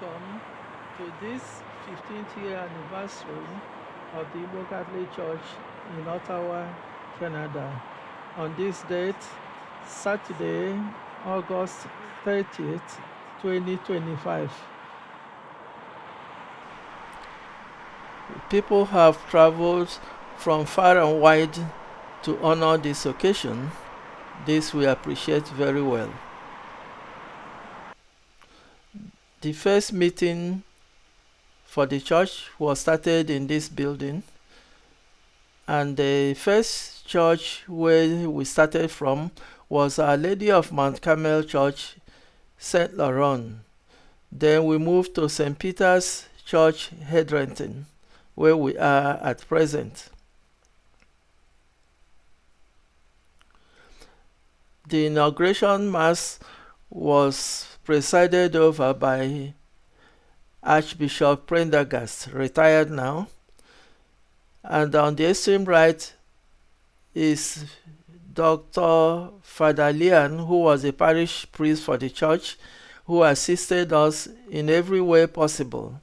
welcome to this 15th year anniversary of the Igbo Catholic Church in Ottawa, Canada. On this date, Saturday, August 30th, 2025. People have traveled from far and wide to honor this occasion. This we appreciate very well. The first meeting for the church was started in this building, and the first church where we started from was Our Lady of Mount Carmel Church, St. Laurent. Then we moved to St. Peter's Church, Hedrenton, where we are at present. The inauguration mass was presided over by Archbishop Prendergast, retired now, and on the extreme right is Dr. Father Lian, who was a parish priest for the church, who assisted us in every way possible.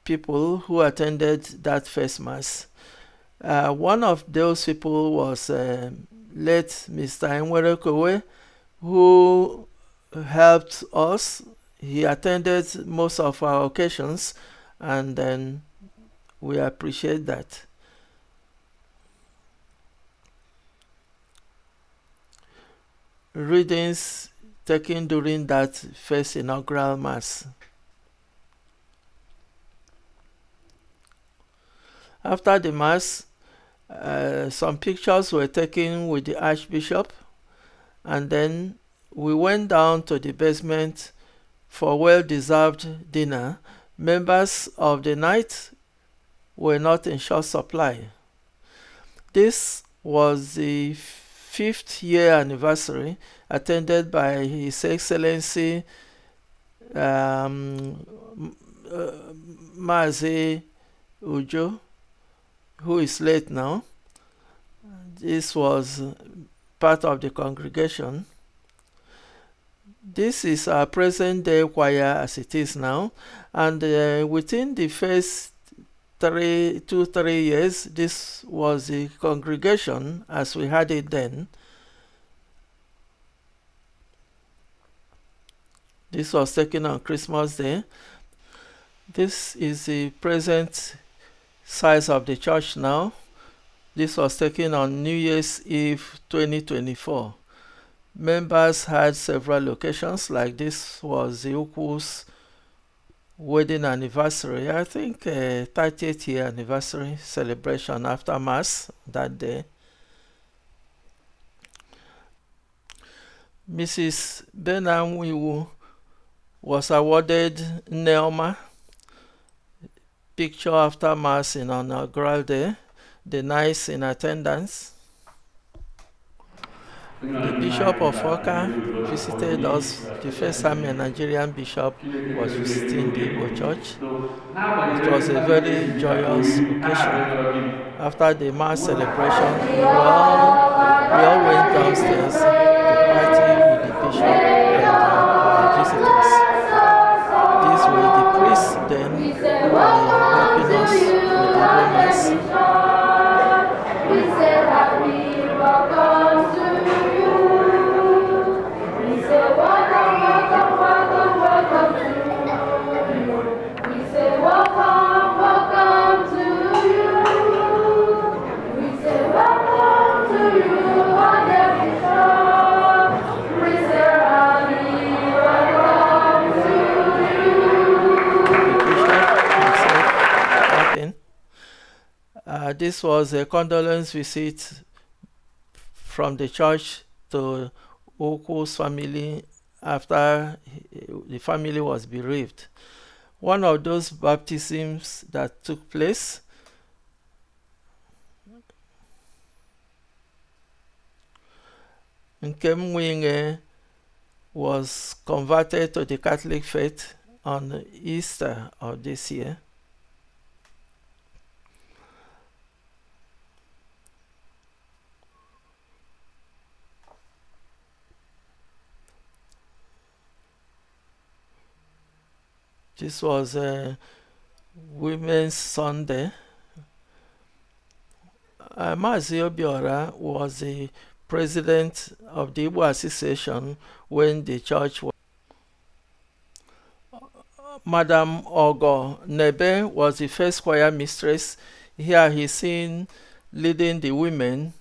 People who attended that first mass. One of those people was late Mr. Enwere Kowe, who helped us. He attended most of our occasions, and then we appreciate that. Readings taken during that first inaugural mass. After the mass, some pictures were taken with the Archbishop, and then we went down to the basement for well-deserved dinner. Members of the night were not in short supply. This was the 5th year anniversary, attended by His Excellency Mazi Ujo, who is late now. This was part of the congregation. This is our present day choir as it is now, and within the first 3 years, this was the congregation as we had it then. This was taken on Christmas Day. This is the present size of the church now. This was taken on New Year's Eve 2024. Members had several locations, like this was the Uku's wedding anniversary, I think 30th year anniversary celebration after Mass that day. Mrs. Benamwiwu was awarded Neoma picture after Mass in inaugural day, the nice in attendance. The Bishop of Oka visited us. The first time a Nigerian bishop was visiting the Igbo church. It was a very joyous occasion. After the Mass celebration, we all went downstairs to party with the bishop and our visitors. These were the priests then who were helping us with the Igbo Mass. This was a condolence visit from the church to Oku's family after the family was bereaved. One of those baptisms that took place Nkemwinge was converted to the Catholic faith on Easter of this year. This was Women's Sunday. Mazi Obiora was the president of the Igbo Association when the church was. Madam Ogo Nebe was the first choir mistress. Here he's seen leading the women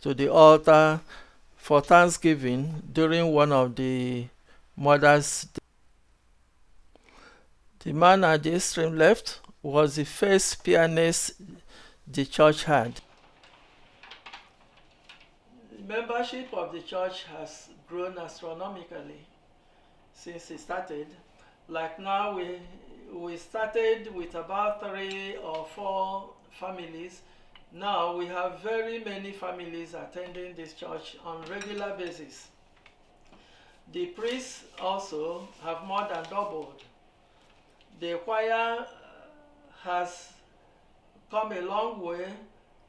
to the altar for Thanksgiving during one of the Mother's Day. The man at the extreme left was the first pianist the church had. The membership of the church has grown astronomically since it started. Like now, we started with about 3 or 4 families. Now we have very many families attending this church on regular basis. The priests also have more than doubled. The choir has come a long way,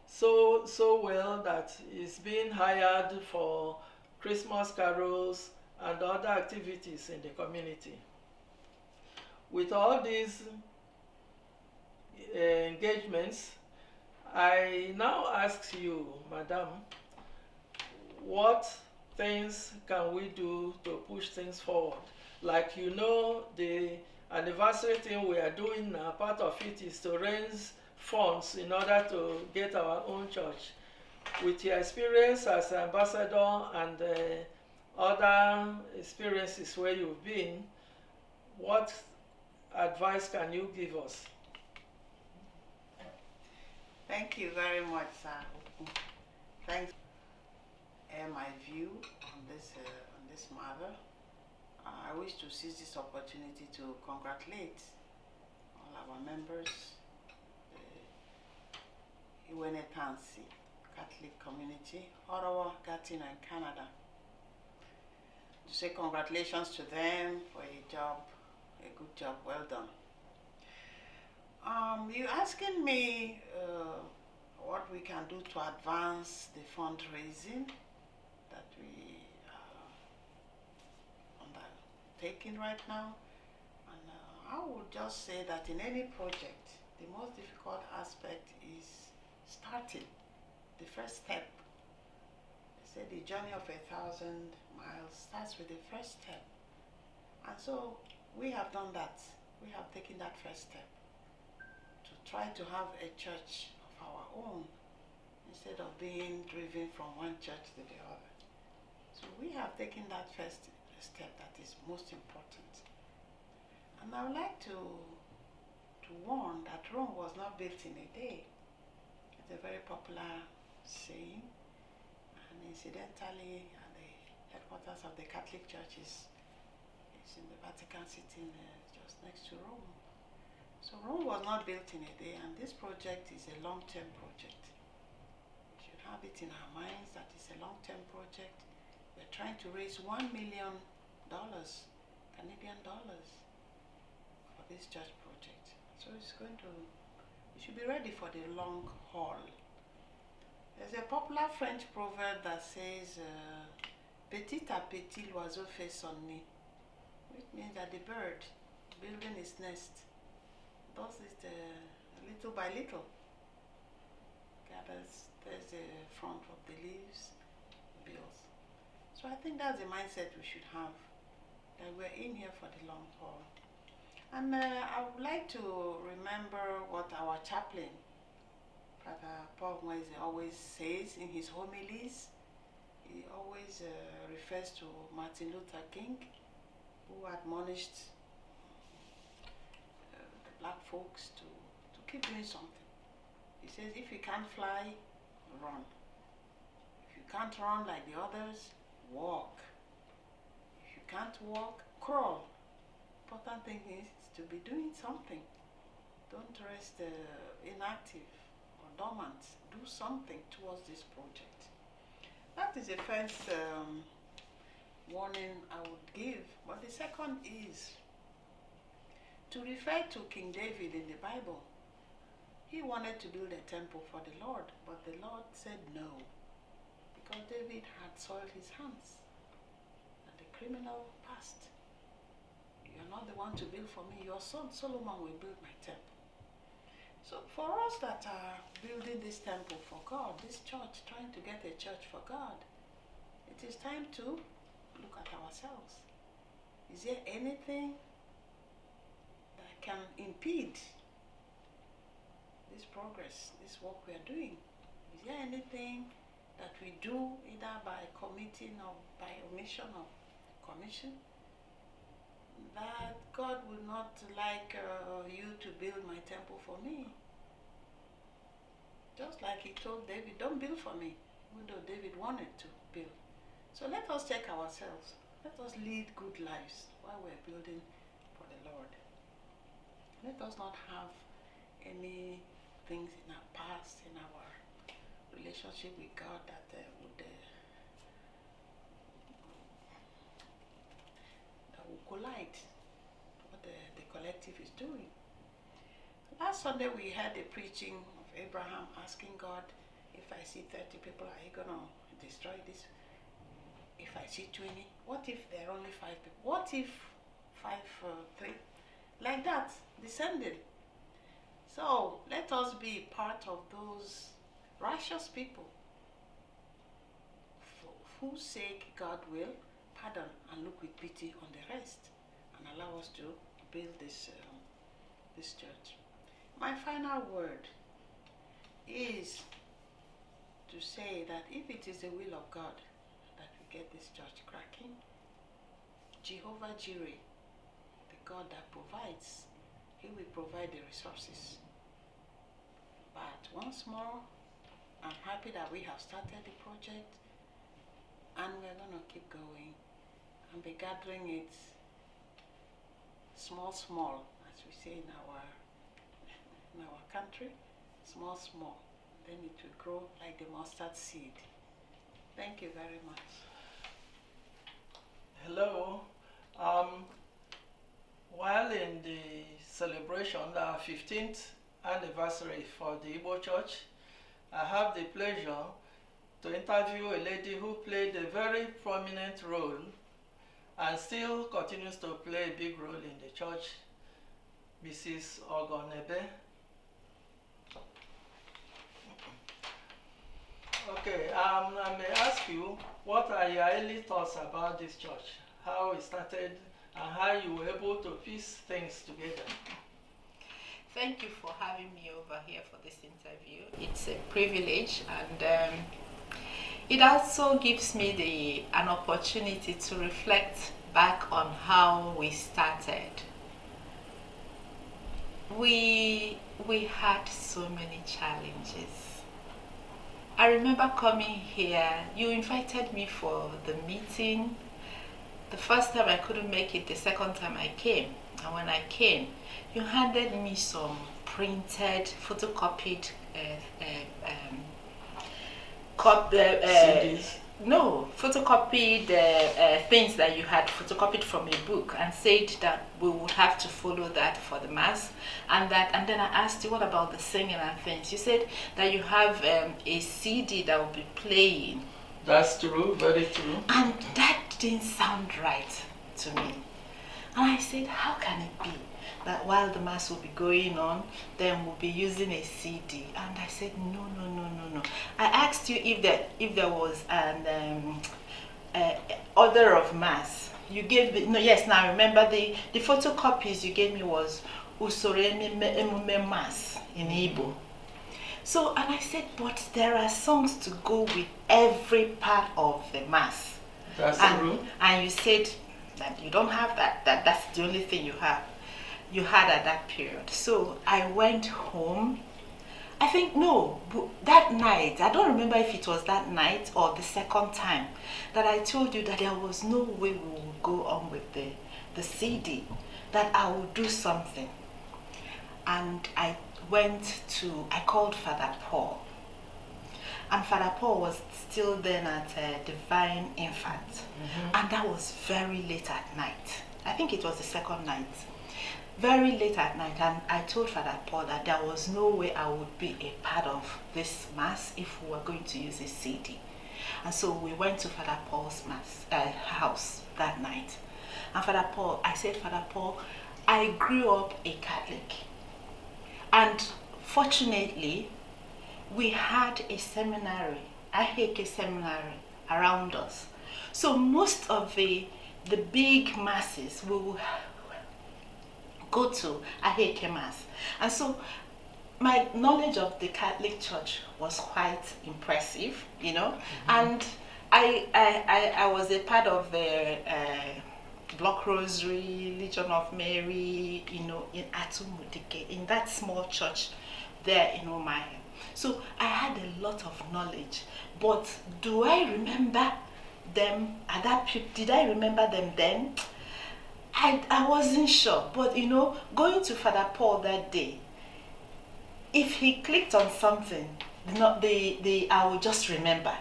so well that it's being hired for Christmas carols and other activities in the community. With all these engagements, I now ask you, Madam, what things can we do to push things forward? Like, you know, the anniversary thing we are doing now, part of it is to raise funds in order to get our own church. With your experience as ambassador and other experiences where you've been, what advice can you give us? Thank you very much, sir. Thanks. My view on this matter. I wish to seize this opportunity to congratulate all our members, the Iwenetansi Catholic community, Ottawa, Gatineau, and Canada. To say congratulations to them for a good job, well done. You're asking me what we can do to advance the fundraising that we are undertaking right now. And I would just say that in any project, the most difficult aspect is starting, the first step. They say the journey of 1,000 miles starts with the first step. And so we have done that. We have taken that first step to try to have a church of our own instead of being driven from one church to the other. So we have taken that first step that is most important. And I would like to warn that Rome was not built in a day. It's a very popular saying, and incidentally, the headquarters of the Catholic Church is in the Vatican City, just next to Rome. So Rome was not built in a day, and this project is a long-term project. We should have it in our minds that it's a long-term project. We're trying to raise $1 million, Canadian dollars, for this church project. So we should be ready for the long haul. There's a popular French proverb that says, petit à petit l'oiseau fait son nid, which means that the bird building its nest does it little by little. Gathers, there's the front of the leaves, builds. So I think that's the mindset we should have, that we're in here for the long haul. And I would like to remember what our chaplain, Father Paul Mweze, always says in his homilies. He always refers to Martin Luther King, who admonished the black folks to keep doing something. He says, if you can't fly, run. If you can't run like the others, walk. If you can't walk, crawl. Important thing is to be doing something. Don't rest inactive or dormant. Do something towards this project. That is the first warning I would give. But the second is to refer to King David in the Bible. He wanted to build a temple for the Lord, but the Lord said no, because David had soiled his hands at the criminal past. You're not the one to build for me. Your son Solomon will build my temple. So for us that are building this temple for God, this church, trying to get a church for God, it is time to look at ourselves. Is there anything that can impede this progress, this work we are doing? Is there anything that we do either by committing or by omission or commission that God will not like you to build my temple for me? Just like he told David, don't build for me, even though David wanted to build. So let us check ourselves. Let us lead good lives while we're building for the Lord. Let us not have any things in our past, in our relationship with God that would collide what the collective is doing. Last Sunday we had a preaching of Abraham asking God, if I see 30 people, are you going to destroy this? If I see 20, what if there are only 5 people? What if 3? Like that, descending. So let us be part of those righteous people for whose sake God will pardon and look with pity on the rest and allow us to build this church. My final word is to say that if it is the will of God that we get this church cracking, Jehovah Jireh, the God that provides, he will provide the resources. But once more, I'm happy that we have started the project and we're going to keep going and be gathering it small, as we say in our country, small, then it will grow like the mustard seed. Thank you very much. Hello. While in the celebration, our 15th anniversary for the Igbo Church, I have the pleasure to interview a lady who played a very prominent role and still continues to play a big role in the church, Mrs. Ogonebe. Okay, I may ask you, what are your early thoughts about this church? How it started and how you were able to piece things together? Thank you for having me over here for this interview. It's a privilege, and it also gives me an opportunity to reflect back on how we started. We had so many challenges. I remember coming here, you invited me for the meeting. The first time I couldn't make it, the second time I came. And when I came, you handed me some printed, photocopied CDs? No, photocopied things that you had photocopied from a book, and said that we would have to follow that for the mass, and then I asked you, what about the singing and things? You said that you have a CD that will be playing. That's true, very true. And that didn't sound right to me. And I said, how can it be that while the mass will be going on, then we'll be using a CD? And I said, no. I asked you if there was an order of mass. You gave me, no, yes, now I remember the photocopies you gave me was Usoro Emume Mass in Igbo. So, and I said, but there are songs to go with every part of the mass. That's true. And you said that you don't have that. That's the only thing you had at that period. So I went home. I think, no, that night, I don't remember if it was that night or the second time that I told you that there was no way we would go on with the CD, that I would do something. And I called Father Paul. And Father Paul was still then at Divine Infant. Mm-hmm. And that was very late at night. I think it was the second night. Very late at night, and I told Father Paul that there was no way I would be a part of this mass if we were going to use a CD. And so we went to Father Paul's house that night. And Father Paul, I said, Father Paul, I grew up a Catholic. And fortunately, we had a seminary, Aheke Seminary, around us. So most of the big masses we will go to Aheke Mass. And so my knowledge of the Catholic Church was quite impressive, you know. And I was a part of the Block Rosary, Legion of Mary, you know, in Atumudike, in that small church there in Omahe. So I had a lot of knowledge, but do I remember them at that? Did I remember them then? I wasn't sure, but you know, going to Father Paul that day, if he clicked on something, I will just remember.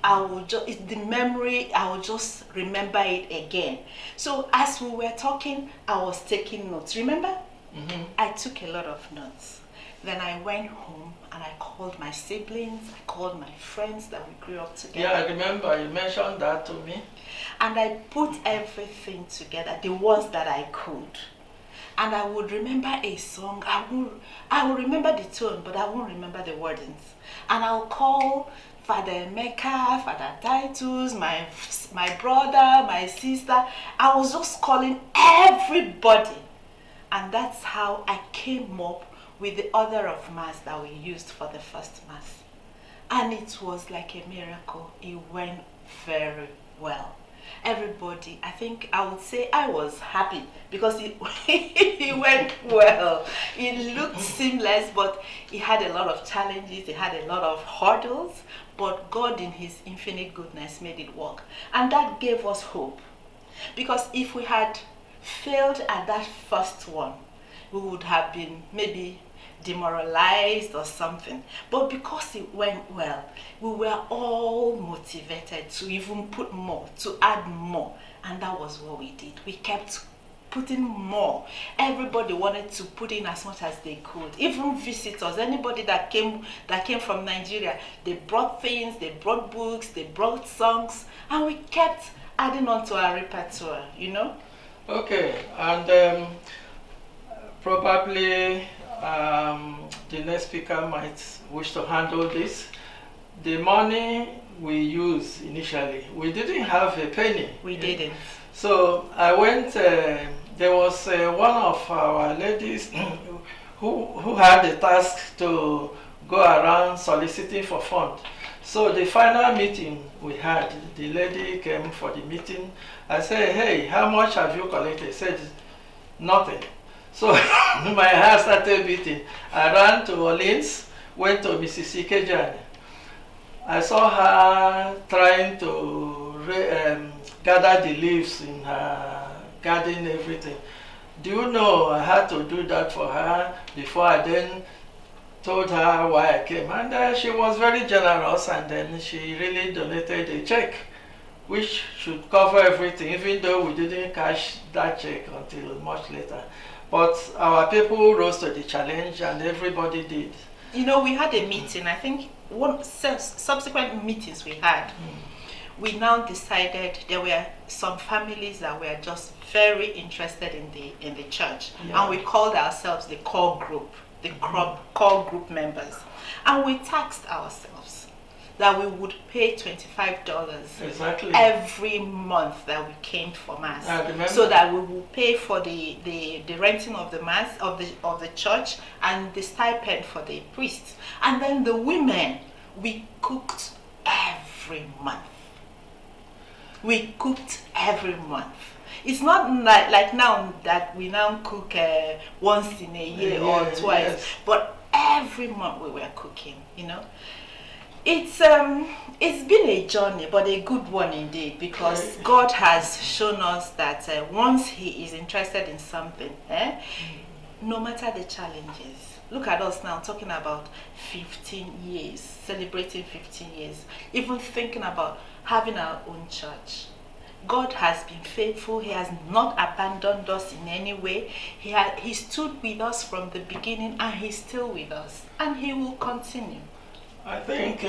The memory, I will just remember it again. So as we were talking, I was taking notes. Remember? Mm-hmm. I took a lot of notes. Then I went home and I called my siblings, I called my friends that we grew up together. Yeah, I remember you mentioned that to me. And I put everything together, the ones that I could. And I would remember a song. I will remember the tone, but I won't remember the wordings. And I'll call Father Emeka, Father Titus, my brother, my sister. I was just calling everybody. And that's how I came up with the order of Mass that we used for the first Mass. And it was like a miracle. It went very well. Everybody, I think I would say I was happy because it went well. It looked seamless, but it had a lot of challenges, it had a lot of hurdles, but God in His infinite goodness made it work. And that gave us hope. Because if we had failed at that first one, we would have been maybe demoralized or something. But because it went well, we were all motivated to even put more, to add more. And that was what we did. We kept putting more. Everybody wanted to put in as much as they could. Even visitors, anybody that came from Nigeria, they brought things, they brought books, they brought songs, and we kept adding on to our repertoire, you know? Okay, and probably the next speaker might wish to handle this. The money we used initially, we didn't have a penny. We didn't. So I went, there was one of our ladies who had the task to go around soliciting for funds. So the final meeting we had, the lady came for the meeting. I said, hey, how much have you collected? She said, nothing. So my heart started beating. I ran to Orleans, went to Mrs. Ikejani. I saw her trying to gather the leaves in her garden, everything. Do you know I had to do that for her before I then told her why I came. And she was very generous, and then she really donated a check, which should cover everything, even though we didn't cash that check until much later. But our people rose to the challenge, and everybody did. You know, we had a meeting. I think one subsequent meetings we had, we now decided there were some families that were just very interested in the church, yeah. And we called ourselves the core group, the core group members, and we taxed ourselves that we would pay $25 exactly every month that we came for Mass, so that we will pay for the renting of the Mass of the church and the stipend for the priests. And then the women, we cooked every month. We cooked every month. It's not like now that we now cook once in a year or twice, yes. But every month we were cooking, you know. It's been a journey, but a good one indeed, because God has shown us that once He is interested in something, no matter the challenges. Look at us now talking about 15 years, celebrating 15 years, even thinking about having our own church. God has been faithful. He has not abandoned us in any way. He stood with us from the beginning, and He's still with us, and He will continue. I think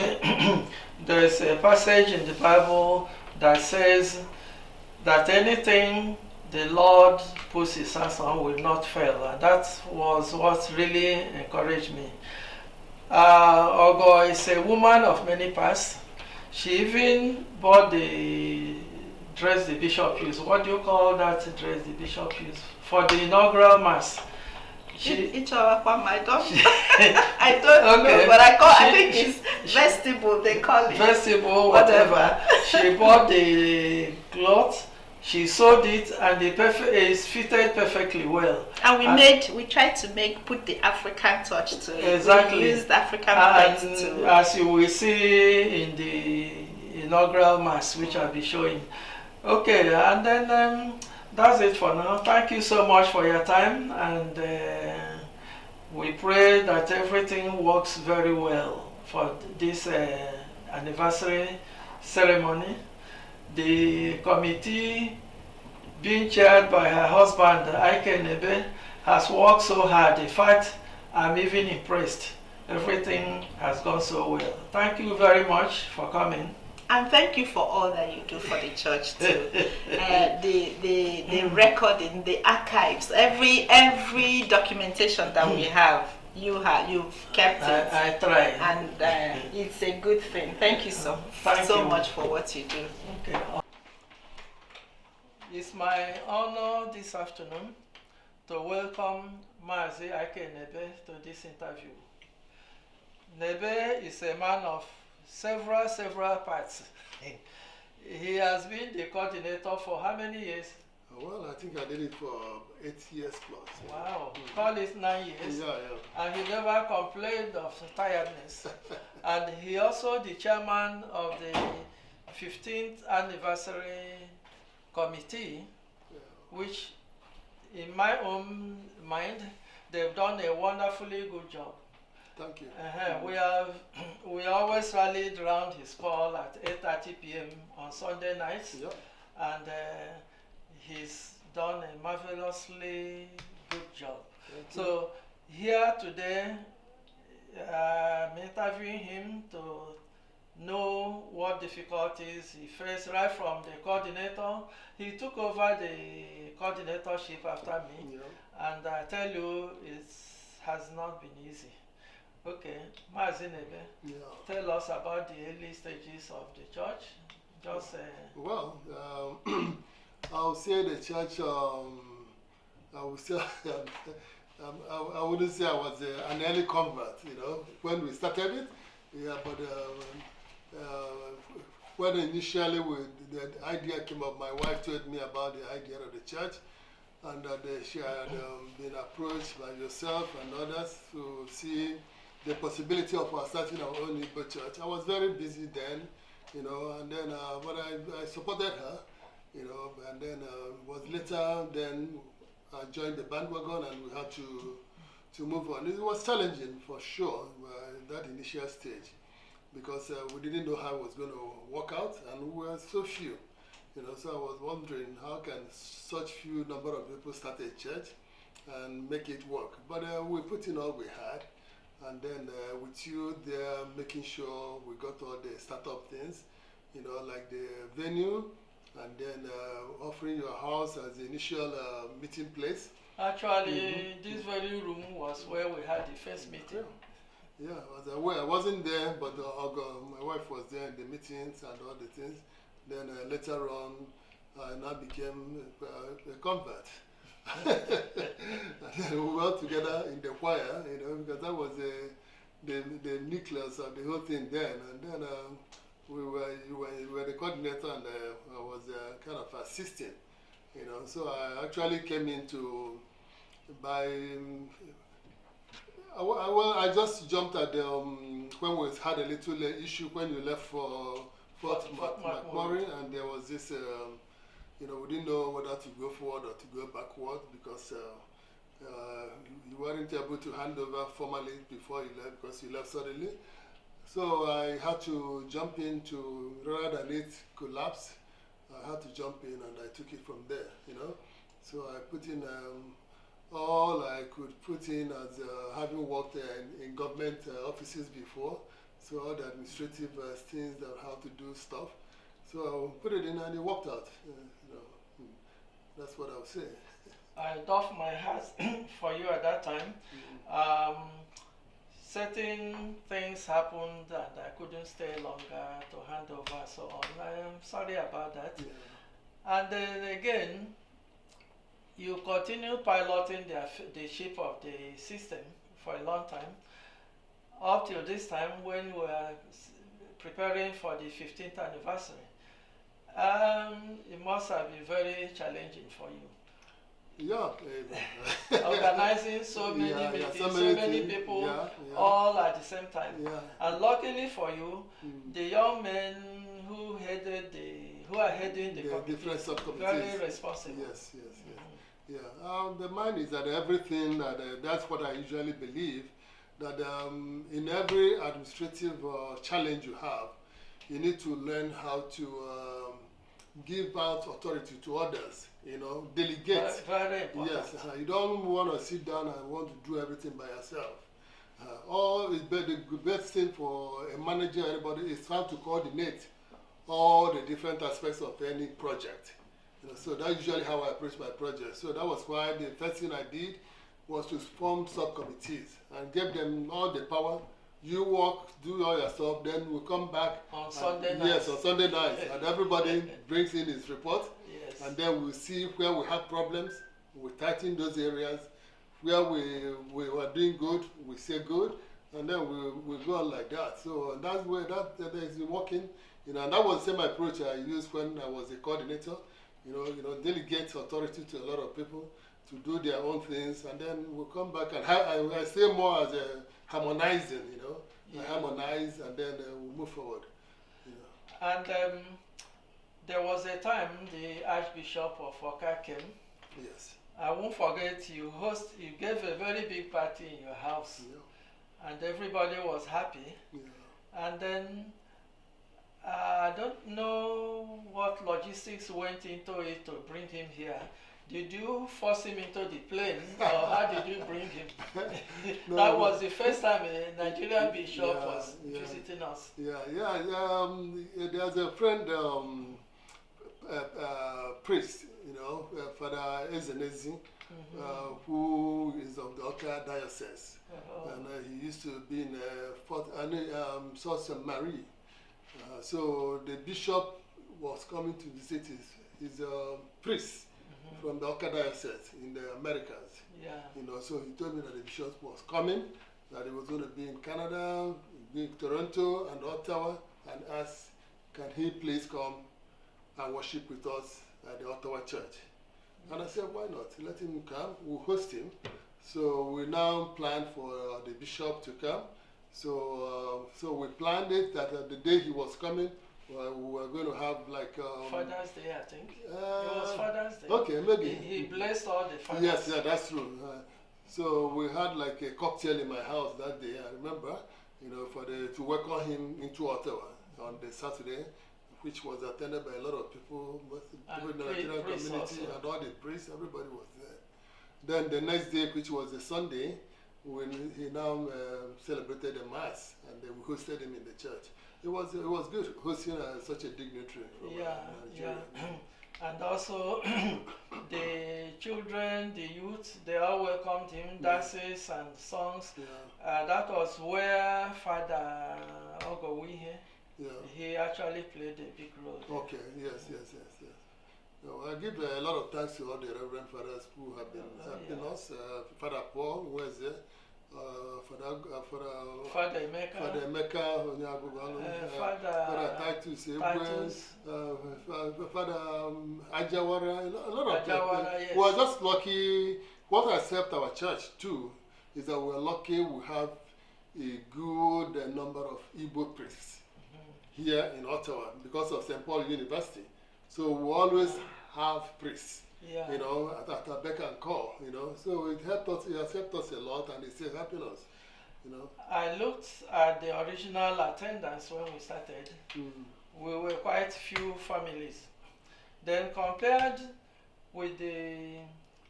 there's a passage in the Bible that says that anything the Lord puts his hands on will not fail. And that was what really encouraged me. Ogo is a woman of many parts. She even bought the dress the bishop used. What do you call that dress the bishop used? For the inaugural mass. I don't know, but I think it's vestibule, they call it. Vestibule, whatever. She bought the cloth, she sewed it, and it's fitted perfectly well. And we tried to put the African touch to it. Exactly. We used African prints to. As you will see in the inaugural mass, which I'll be showing. Okay, and then that's it for now. Thank you so much for your time, and we pray that everything works very well for this anniversary ceremony. The committee, being chaired by her husband, Ike Nebe, has worked so hard. In fact, I'm even impressed. Everything has gone so well. Thank you very much for coming. And thank you for all that you do for the church too. The recording, the archives, every documentation that we have, you've kept it. I try. And it's a good thing. Thank you so much for what you do. Okay. It's my honor this afternoon to welcome Mazi Ike Nebe to this interview. Nebe is a man of several parts. He has been the coordinator for how many years? Well, I think I did it for 8 years plus. Wow, call it 9 years. Yeah. And he never complained of tiredness. And he also the chairman of the 15th anniversary committee, which in my own mind, they've done a wonderfully good job. Thank you. We always rallied around his call at 8:30 p.m. on Sunday nights, Yep. and he's done a marvelously good job. So here today, I'm interviewing him to know what difficulties he faced right from the coordinator. He took over the coordinatorship after me, Yep. and I tell you, it has not been easy. Okay, Mazi Nebe, Yeah. tell us about the early stages of the church. Just Well, I'll say the church. I would say I wouldn't say I was an early convert. When we started it. Yeah, but when initially the idea came up, my wife told me about the idea of the church, and that she had been approached by yourself and others to see the possibility of starting our own Igbo church. I was very busy then, and then but I supported her, and then it was later then I joined the bandwagon and we had to move on. It was challenging for sure in that initial stage because we didn't know how it was going to work out and we were so few, so I was wondering how can such few number of people start a church and make it work. But we put in all we had. And then with you there, making sure we got all the startup things, like the venue, and then offering your house as the initial meeting place. Actually, this very room was where we had the first meeting. Yeah, I was aware. I wasn't there, but my wife was there in the meetings and all the things. Then later on, I now became a convert. And then we were together in the choir, because that was the nucleus of the whole thing then. And then you were the coordinator and I was kind of assisting, So I actually came in I just jumped at the, when we had a little issue when you left for Fort McMurray, and there was this, we didn't know whether to go forward or to go backward because you weren't able to hand over formally before you left because you left suddenly. So I had to jump in rather than it collapse, I had to jump in and I took it from there, So I put in all I could put in as having worked in government offices before, so all the administrative things that how to do stuff. So I put it in and it worked out. That's what I would say. I doff my hat for you at that time. Certain things happened and I couldn't stay longer to hand over, so on. I am sorry about that. Yeah. And then again, you continue piloting the ship of the system for a long time, up till this time when we are preparing for the 15th anniversary. It must have been very challenging for you. Yeah. Organizing so many meetings, so many things. people, Yeah. all at the same time. Yeah. And luckily for you, the young men who are heading the different committees, subcommittees. very responsible. Yes. Yeah. The mind is that everything that's what I usually believe, that in every administrative challenge you have, you need to learn how to give out authority to others. Delegate. Very important. Yes, you don't want to sit down and want to do everything by yourself. The best thing for a manager, anybody, is how to coordinate all the different aspects of any project. So that's usually how I approach my project. So that was why the first thing I did was to form subcommittees and give them all the power. You work, do all your stuff, then we'll come back on Sunday nights. Yes, on Sunday nights, and everybody brings in his report. Yes. And then we'll see where we have problems, we tighten those areas. Where we were doing good, we say good, and then we go on like that. So that's where that is working. And that was the same approach I used when I was a coordinator. Delegate authority to a lot of people to do their own things, and then we'll come back and I say more as a harmonizing. Yeah. Harmonize, and then we'll move forward. And there was a time the Archbishop of Awka came. Yes. I won't forget you gave a very big party in your house. Yeah. And everybody was happy. Yeah. And then I don't know what logistics went into it to bring him here. Did you force him into the plane, or how did you bring him? No, that was the first time a Nigerian bishop was yeah. visiting us. There's a friend, priest, Father Ezenezi, who is of the Awka Diocese. And he used to be in Sault Ste. Marie. So the bishop was coming to visit his priest from the Awka Diocese in the Americas. Yeah. So he told me that the bishop was coming, that he was going to be in Canada, be in Toronto and Ottawa, and asked, can he please come and worship with us at the Ottawa church? And I said, why not? Let him come, we'll host him. So we now plan for the bishop to come. So we planned it that the day he was coming, we were going to have like Father's Day, I think. It was Father's Day. Okay, maybe. He blessed all the fathers. Yes, yeah, that's true. So we had like a cocktail in my house that day, I remember, to welcome him into Ottawa on the Saturday, which was attended by a lot of people, people in the Nigerian community also. And all the priests, everybody was there. Then the next day, which was a Sunday, when he now celebrated the Mass, and then we hosted him in the church. It was good hosting such a dignitary from Nigeria. And also the children, the youth, they all welcomed him, dances and songs. Yeah. That was where Father Ogowihe, he actually played a big role. Okay, yes. I give a lot of thanks to all the Reverend Fathers who have been helping us. Father Paul, who was there. Father Emeka, Father Titus, Father Ajawara, a lot of people. Yes. We are just lucky. What has helped our church too is that we are lucky we have a good number of Igbo priests here in Ottawa because of St. Paul University. So we always have priests. At our beck and call, So it has helped us a lot, and it's still helping us, I looked at the original attendance when we started. We were quite few families. Then compared with the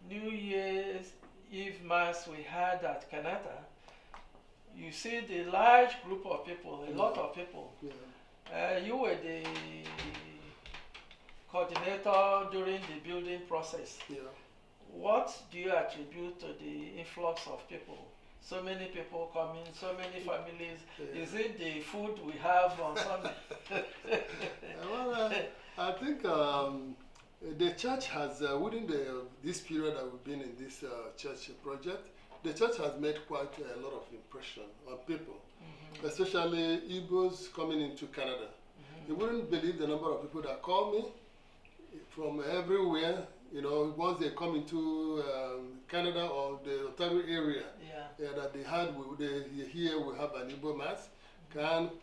New Year's Eve Mass we had at Kanata, you see the large group of people, a lot of people. Yeah. You were the coordinator during the building process. Yeah. What do you attribute to the influx of people? So many people coming, so many families. Yeah. Is it the food we have on Sunday? Well, I think the church has, within this period that we've been in this church project, the church has made quite a lot of impression on people, especially Igbos coming into Canada. You wouldn't believe the number of people that call me from everywhere. You know, once they come into Canada or the Ontario area, that they had, here we have an Igbo mass.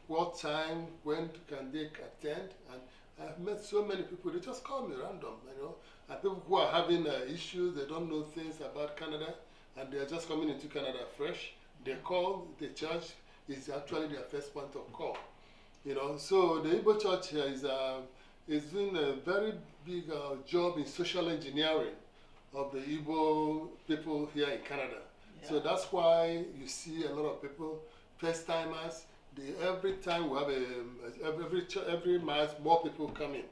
What time, when can they attend? And I've met so many people, they just call me random, you know. And people who are having issues, they don't know things about Canada, and they're just coming into Canada fresh. They call, the church is actually their first point of call. You know, so the Igbo church here is doing a very big job in social engineering of the Igbo people here in Canada. Yeah. So that's why you see a lot of people, first timers. Every time we have every mass, more people come in.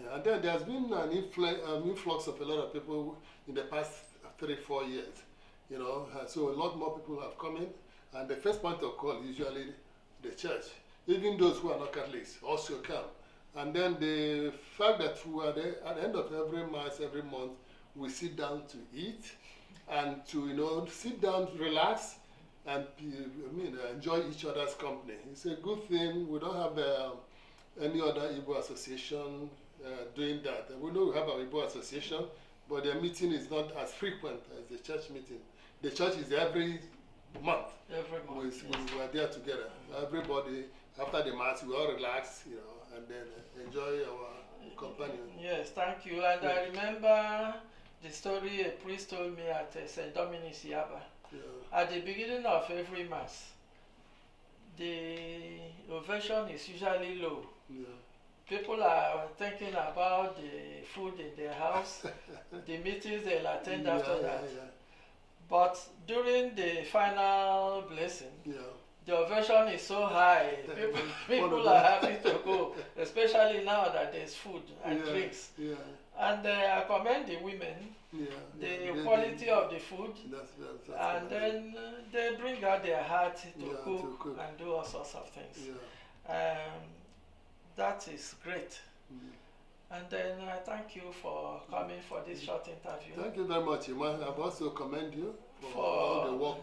Yeah, and then there's been an influx of a lot of people in the past 3-4 years. You know, so a lot more people have come in, and the first point of call is usually the church. Even those who are not Catholics also come. And then the fact that we are there at the end of every mass, every month, we sit down to eat and to, you know, sit down, relax, and enjoy each other's company. It's a good thing. We don't have any other Igbo association doing that. And we know we have our Igbo association, but their meeting is not as frequent as the church meeting. The church is every month. Every month. We are there together. Everybody, after the mass, we all relax, you know, and then enjoy our company. Yes, thank you. And I remember the story a priest told me at St. Dominic's Yaba. Yeah. At the beginning of every mass, the ovation is usually low. Yeah. People are thinking about the food in their house, the meetings they'll attend after that. Yeah. But during the final blessing, the ovation is so high, people are happy to go, especially now that there's food and drinks. Yeah. And I commend the women, the quality of the food, that's and then they bring out their heart to cook and do all sorts of things. Yeah. That is great. And then I thank you for coming for this short interview. Thank you very much, Iman. I also commend you for all the work.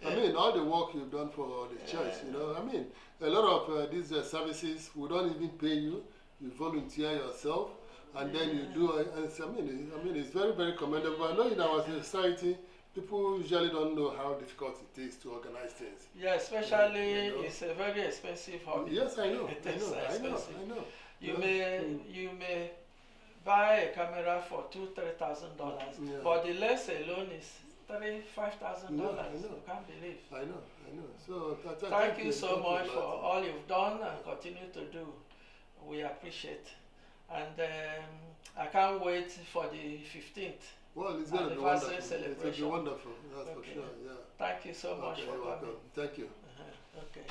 I mean, all the work you've done for the church. You know, I mean, a lot of these services we don't even pay you. You volunteer yourself, and then you do. And I mean, it's very, very commendable. I know in our society, people usually don't know how difficult it is to organize things. Yeah, especially it's a very expensive hobby. Yes, I know. I know. You may buy a camera for $2,000-$3,000, but the lens alone is $5,000. You can't believe. I know. So thank you so much for all you've done and continue to do. We appreciate, and I can't wait for the 15th. Well, it's going to be wonderful. It's going to be wonderful. That's for sure. Yeah. Thank you so much for coming. Thank you. Okay.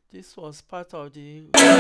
This was part of the That's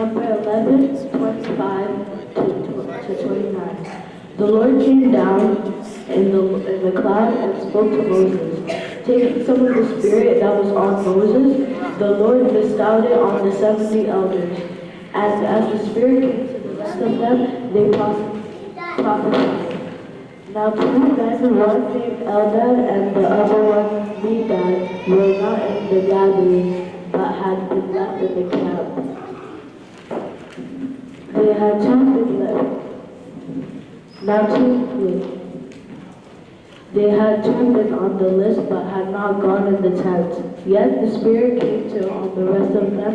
number 11:25 to 29. The Lord came down in the cloud and spoke to Moses. Taking some of the spirit that was on Moses, the Lord bestowed it on the 70 elders. And as the spirit came to the rest of them, they prophesied. Now 2 men, one named Eldad and the other one Medad, were not in the gathering, but had been left in the camp. They had 2 been left. Now 2 They had 2 been on the list, but had not gone in the tent. Yet the Spirit came to on the rest of them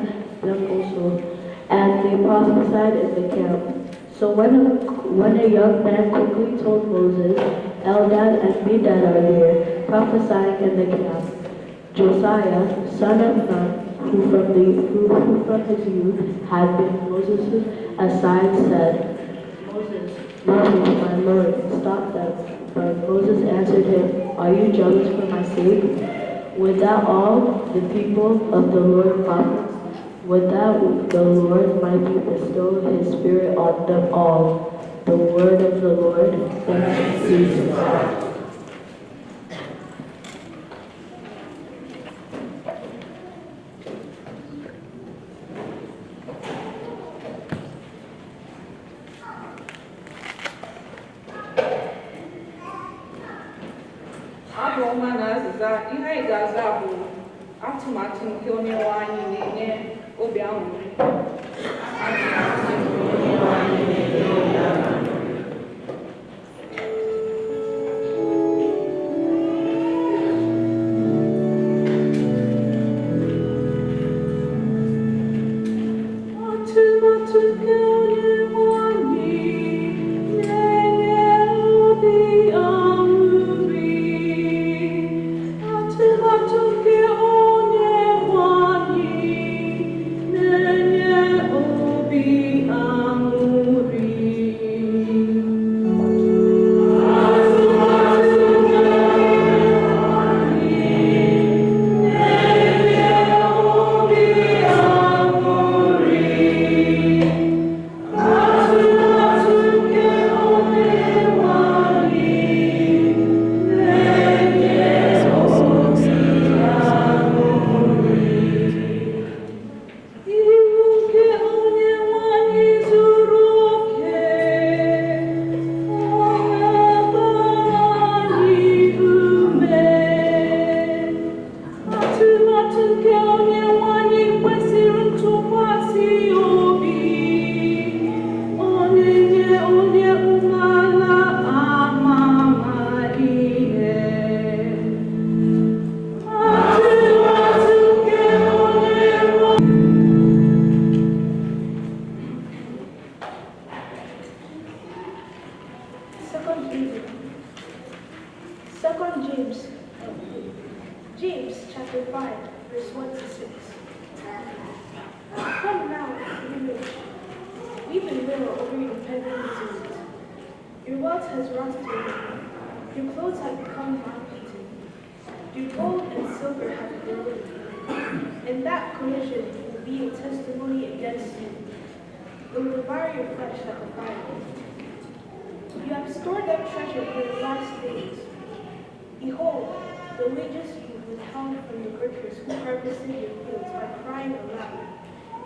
also, and they prophesied in the camp. So when a young man quickly told Moses, Eldad and Medad are here, prophesying in the camp. Josiah, son of Nun, who from his youth had been Moses' aside, said, Moses, my Lord, stop them. But Moses answered him, are you jealous for my sake? Would that all the people of the Lord prophets, would that the Lord might bestow his spirit on them all. The word of the Lord. Thanks be to God. Ọma na azịza ihe anyị ga-aza bụ atụmatụ nke Onyenwe anyị na-enye obi aṅụrị. James chapter 5, verse 1 to 6. Come now, you rich, weep and wail over your dependent disease. Your wealth has rotted away. Your clothes have become moth-eaten. Your gold and silver have corroded. And that corrosion will be a testimony against you. It will devour your flesh like a fire. You have stored up treasure for the last days. Behold, the wages you withheld from the workers who harvested your fields are crying aloud,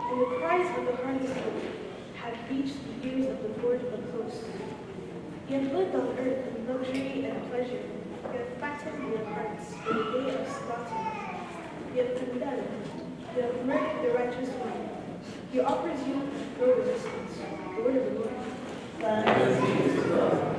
and the cries of the harvesters have reached the ears of the Lord of hosts. You have lived on earth in luxury and pleasure. You have fattened your hearts in the day of slaughter. You have condemned. You have murdered the righteous one. He offers you no resistance. The word of the Lord. Thanks be to God.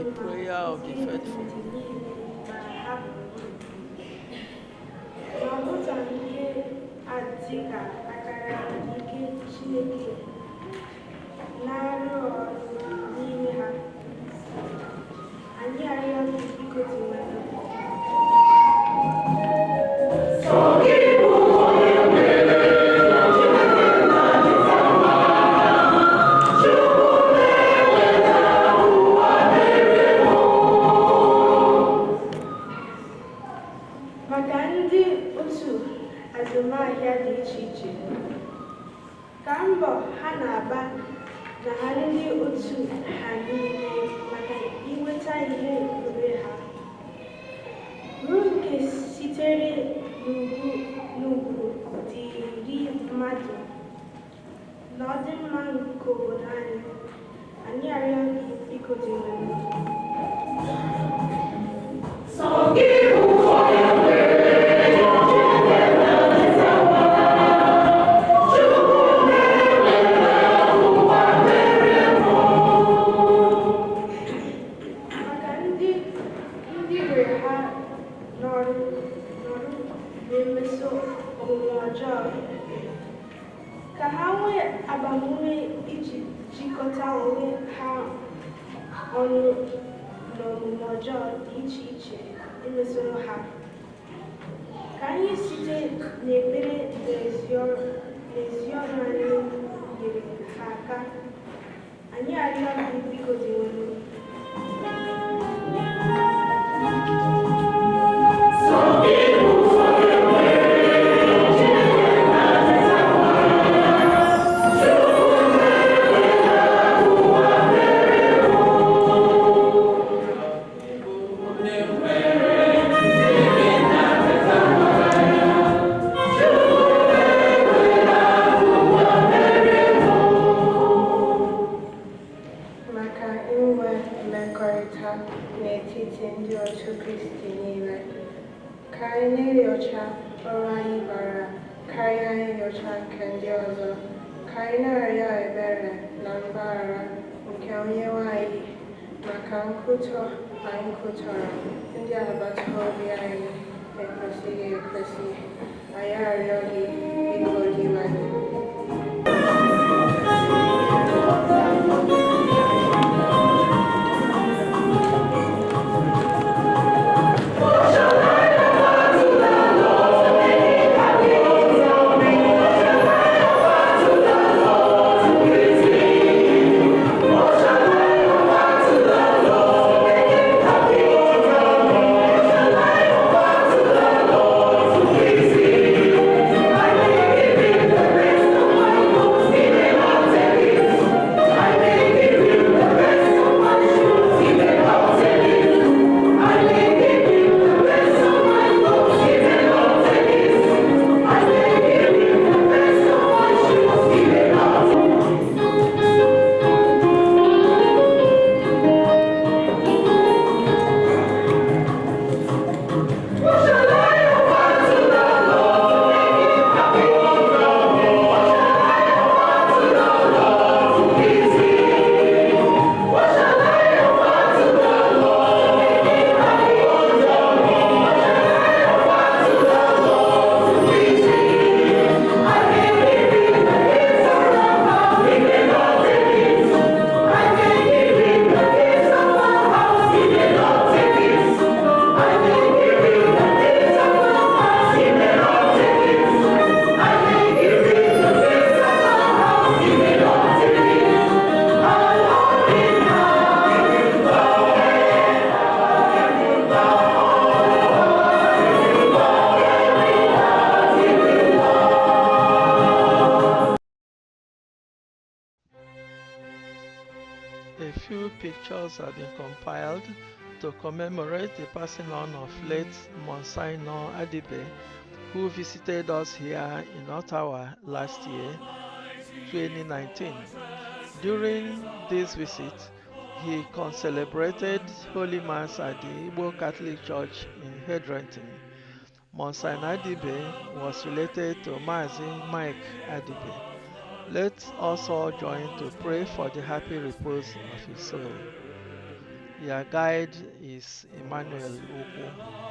the prayer of the faithful. Ma ụzọ nke adị ka akara ike Chineke na-arụ ọrụ n'ime ha. Anyị arịọ gị biko tinwere. Maka ndị otu azụmahịa dị iche iche, ka mbọ ha na-agba na ha ndị otu ha niile maka inweta ihe ruru ha, ruo nke sitere n'ugwu dịrị mmadụ na ọdịmma nke obodo anyị. Anyị arịọ gị biko dịrị. Ka ha nwee agbamume iji jikọta onwe ha ọnụ n'omume ọjọọ dị iche iche emesoro ha. Ka anyị site n'ekpere n'ezi ọrụ anyị nyere ha aka. Anyị arịọ gị biko dịwere. N'etiti ndị otu Kristi niile, ka anyị na-enyocha ọrụ anyị bara karịa inyocha nke ndị ọzọ, ka anyị na-arịọ ebere na mgbaghara nke Onyenwe anyị maka nkwutọ anyị kwutọrọ ndị agbata obi anyị ekwesịghị ekwesị. Anyị arịọ gị biko dịwanye. A few pictures have been compiled to commemorate the passing on of late Monsignor Adibe, who visited us here in Ottawa last year, 2019. During this visit, he concelebrated Holy Mass at the Igbo Catholic Church in Hedrenton. Monsignor Adibe was related to Mazi Mike Adibe. Let's also join to pray for the happy repose of his soul. Their guide is Emmanuel Ugu.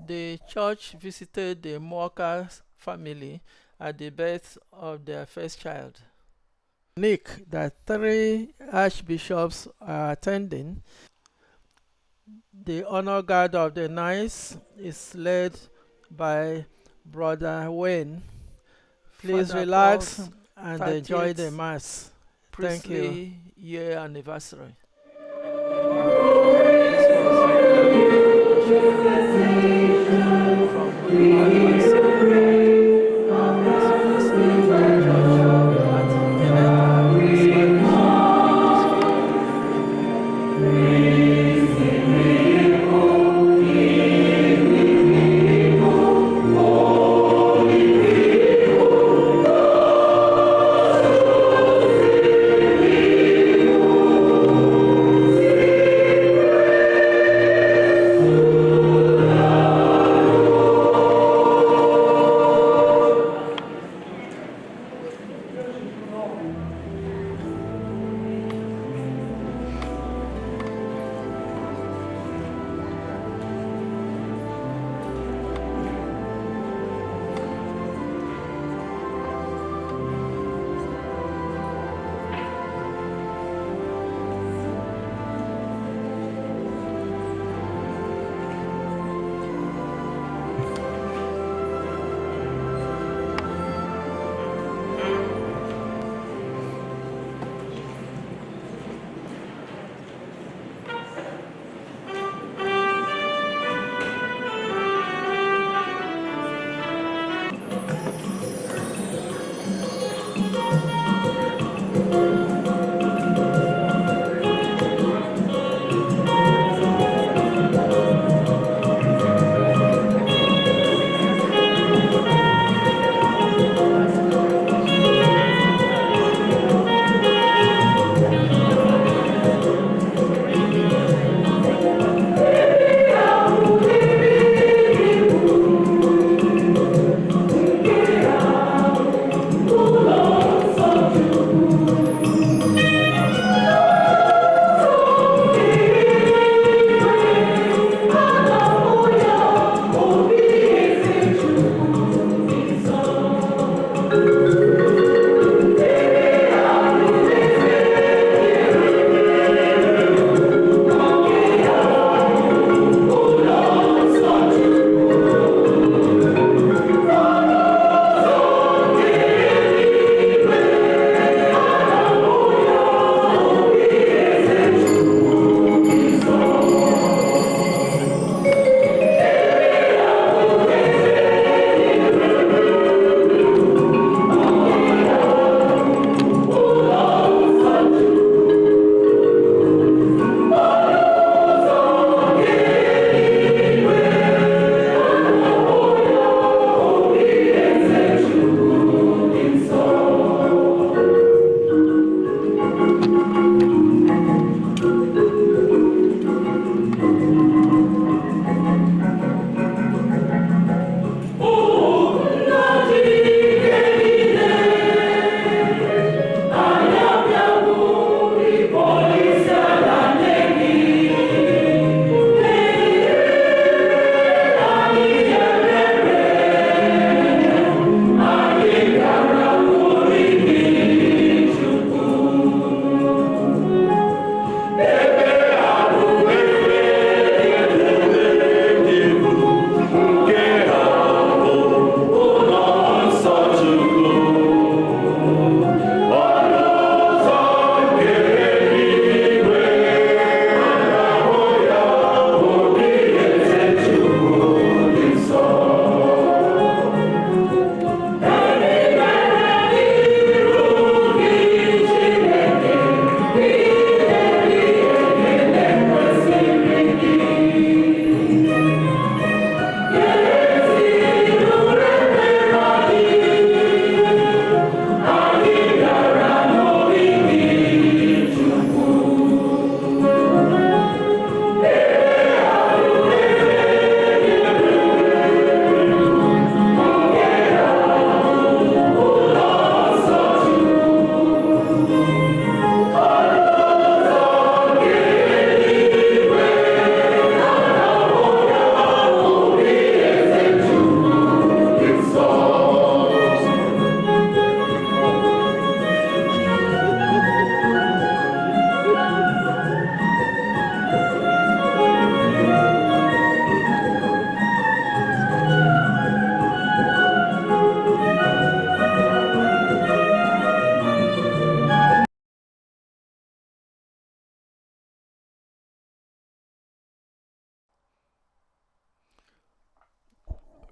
the church visited the Moka family at the birth of their first child. Nick, that 3 archbishops are attending. The honor guard of the night is led by Brother Wayne. Please Father relax Paul's and enjoy 30th the Mass. Thank you. priestly year anniversary.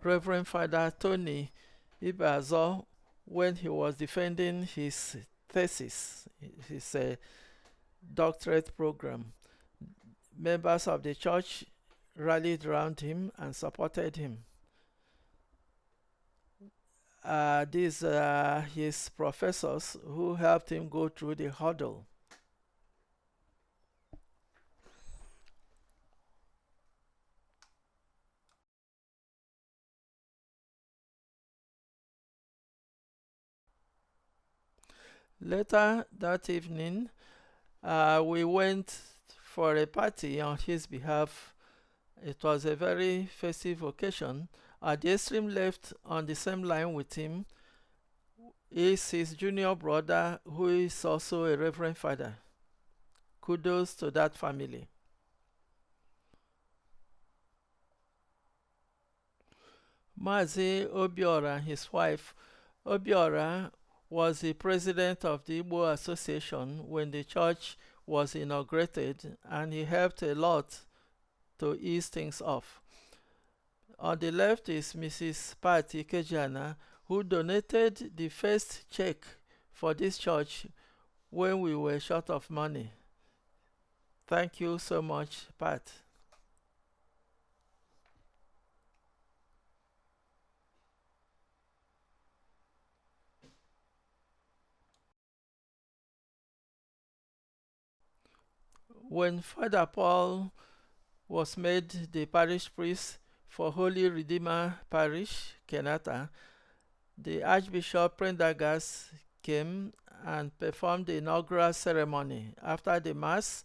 Reverend Father Tony Ibazo when he was defending his thesis, his doctorate program. Members of the church rallied around him and supported him. These are his professors who helped him go through the hurdle. Later that evening, we went for a party on his behalf. It was a very festive occasion. At the extreme left, on the same line with him, is his junior brother, who is also a Reverend Father. Kudos to that family. Mazi Obiora and his wife. Obiora was the president of the Igbo Association when the church was inaugurated, and he helped a lot to ease things off. On the left is Mrs. Patty Kejana, who donated the first check for this church when we were short of money. Thank you so much, Pat. When Father Paul was made the parish priest for Holy Redeemer Parish, Kenata, the Archbishop Prendergast came and performed the inaugural ceremony. After the Mass,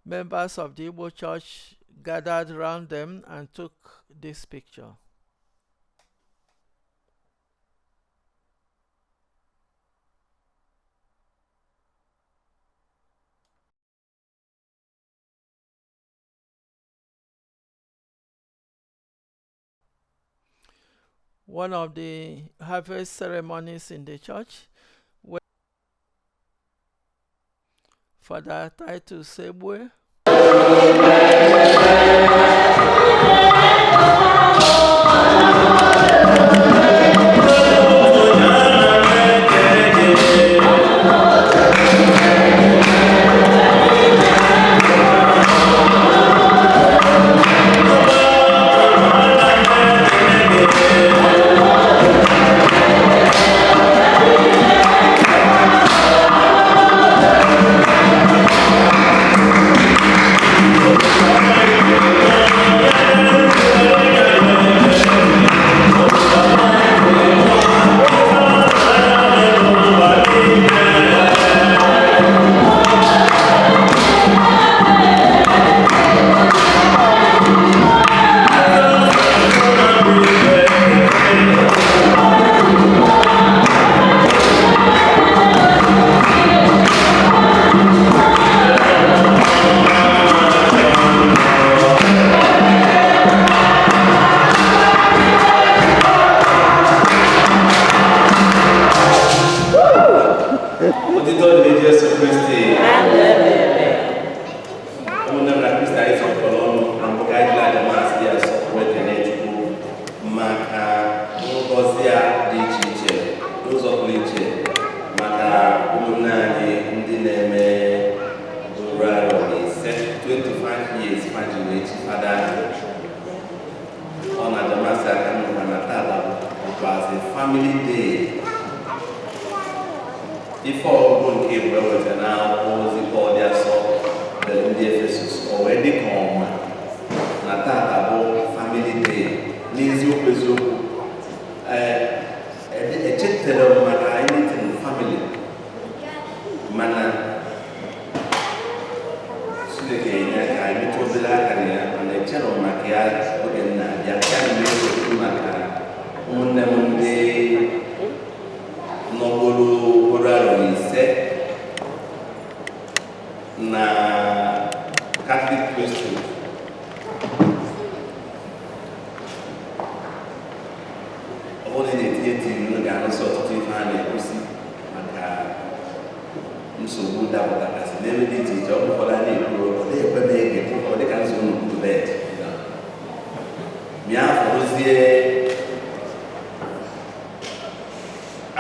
members of the Igbo Church gathered around them and took this picture. One of the harvest ceremonies in the church, where Father Titus Sebwe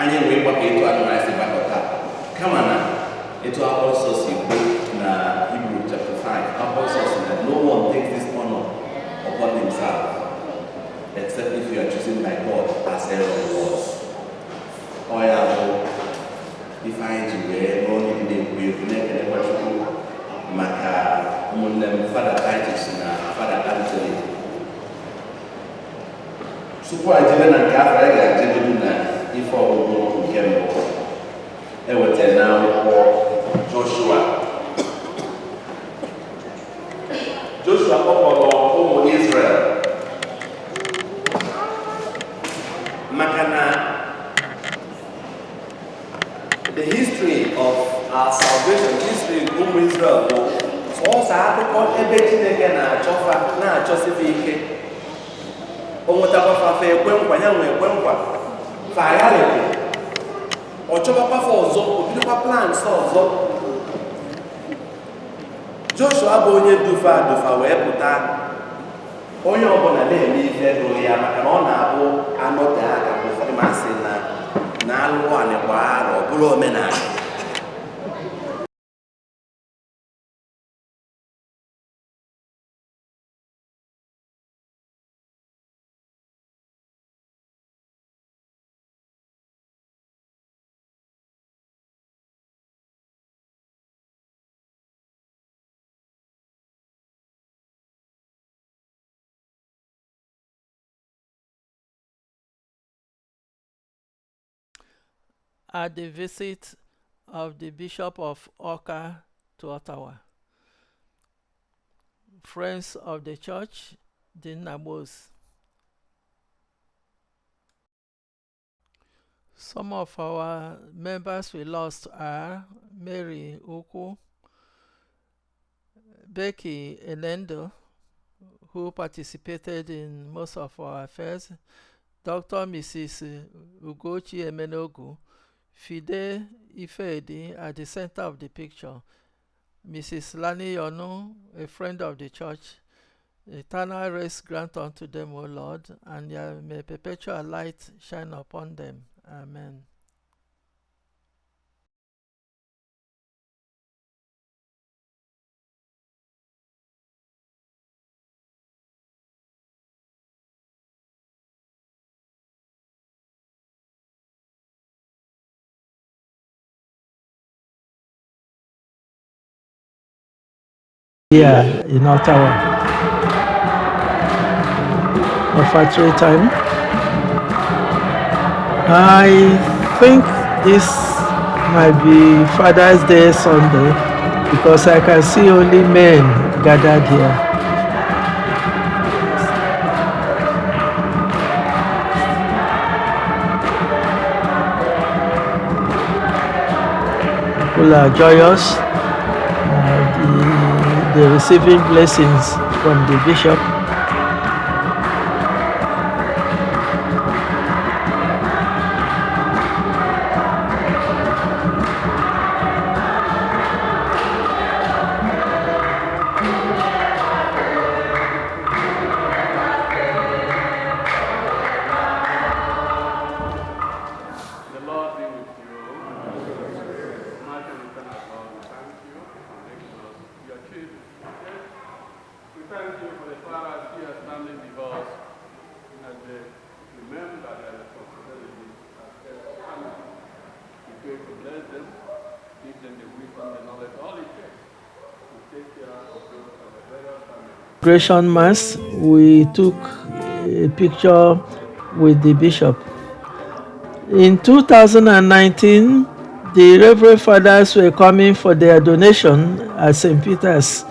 anyị wee gbakọ etu anụmanụ si gbakọta kama na etu akwụkwọ nsọ si kwu na Hebrew chapter 5 akwụkwọ nsọ si na no one takes this honor upon himself except if you are chosen by God as Aaron was. Ọ ya bụ ife anyị ji wee rụọ niile na-ekwu egwu na-ekelekwa Chukwu maka ụmụnne m Fada Titus na Fada Anthony. Tupu anyị jebe na nke afọ anyị ga-ejegodu na ife ọgụgụ nke mbụ ewetara n'akwụkwọ Joshua. Joshua kpọkpọrọ ụmụ Israel maka na the history of our salvation, history nke ụmụ Israel bụ sọọsọ akụkọ ebe Chineke na-achọsife ike. O nwetakwafa ekwe nkwa ya nwe ekwe nkwa fagharịpụ ọ chọbakwafa ọzọ o bidokwa plans ọzọ. Joshua bụ onye dufa wee pụta onye ọbụla na-eme ife rụrụ ya maka na ọ na-abụ anọte aka bụ ụfọdụ masị na alụrụ anị kwa arọ ọ bụrụ omenala. At the visit of the Bishop of Awka to Ottawa, Friends of the Church, the Nabos. Some of our members we lost are Mary Uku, Becky Enendo, who participated in most of our affairs, Dr. Mrs. Ugochi Emenogu, Fide Ifedi at the center of the picture, Mrs. Lani Yonu, a friend of the church. Eternal rest grant unto them, O Lord, and may perpetual light shine upon them. Amen. Here in Ottawa, offertory time. I think this might be Father's Day Sunday because I can see only men gathered here. People are joyous. They're receiving blessings from the bishop. Gracious Mass, we took a picture with the bishop. In 2019, the Reverend Fathers were coming for their donation at St. Peter's,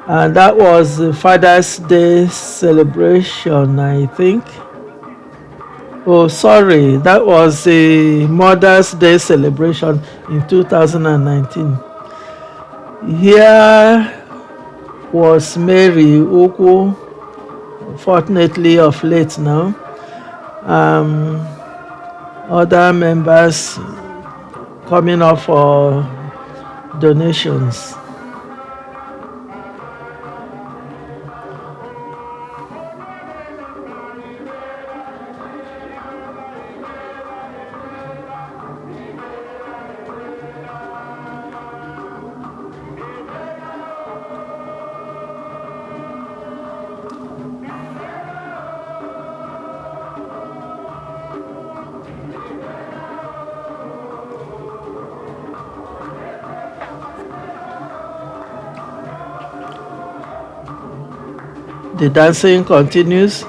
and that was the Father's Day celebration, I think. Oh, sorry, that was the Mother's Day celebration in 2019. Here was Mary Uku, fortunately of late now. Other members coming up for donations. The dancing continues,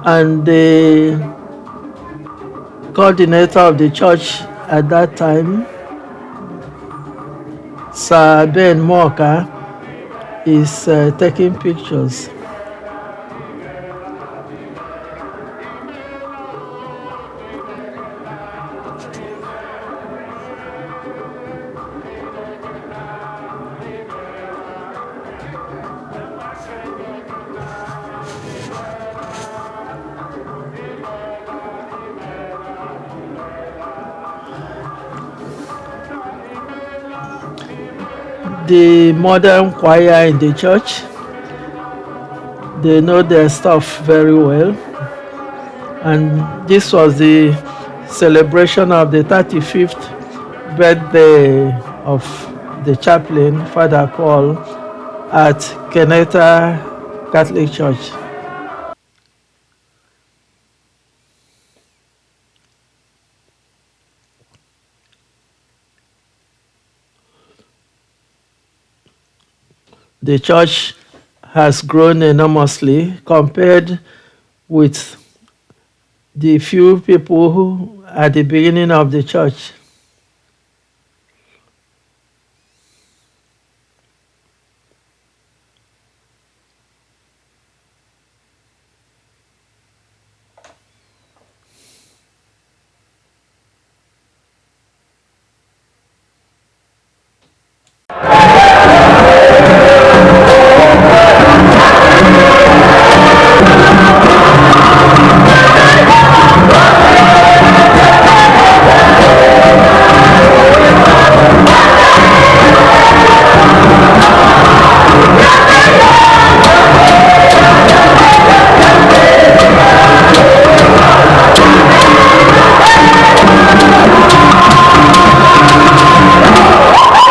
and the coordinator of the church at that time, Sir Ben Moka, is taking pictures. The modern choir in the church, they know their stuff very well. And this was the celebration of the 35th birthday of the chaplain, Father Paul, at Keneta Catholic Church. The church has grown enormously compared with the few people who at the beginning of the church.